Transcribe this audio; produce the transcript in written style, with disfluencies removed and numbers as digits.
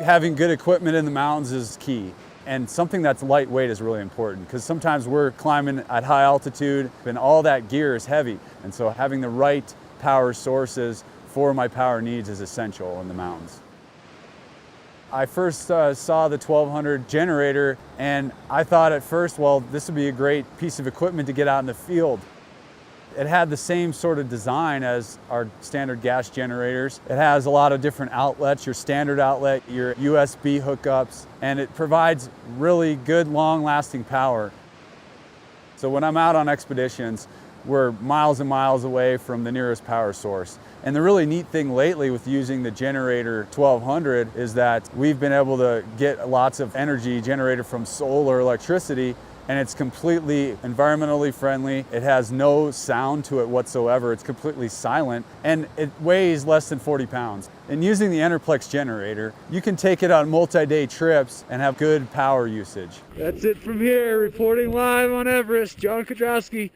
having good equipment in the mountains is key. And something that's lightweight is really important, because sometimes we're climbing at high altitude and all that gear is heavy. And so having the right power sources for my power needs is essential in the mountains. I first saw the 1200 generator, and I thought at first, well, this would be a great piece of equipment to get out in the field. It had the same sort of design as our standard gas generators. It has a lot of different outlets, your standard outlet, your USB hookups, and it provides really good, long-lasting power. So when I'm out on expeditions, we're miles and miles away from the nearest power source. And the really neat thing lately with using the generator 1200 is that we've been able to get lots of energy generated from solar electricity, and it's completely environmentally friendly. It has no sound to it whatsoever. It's completely silent, and it weighs less than 40 pounds. And using the Enerplex generator, you can take it on multi-day trips and have good power usage. That's it from here, reporting live on Everest, John Kudrowski.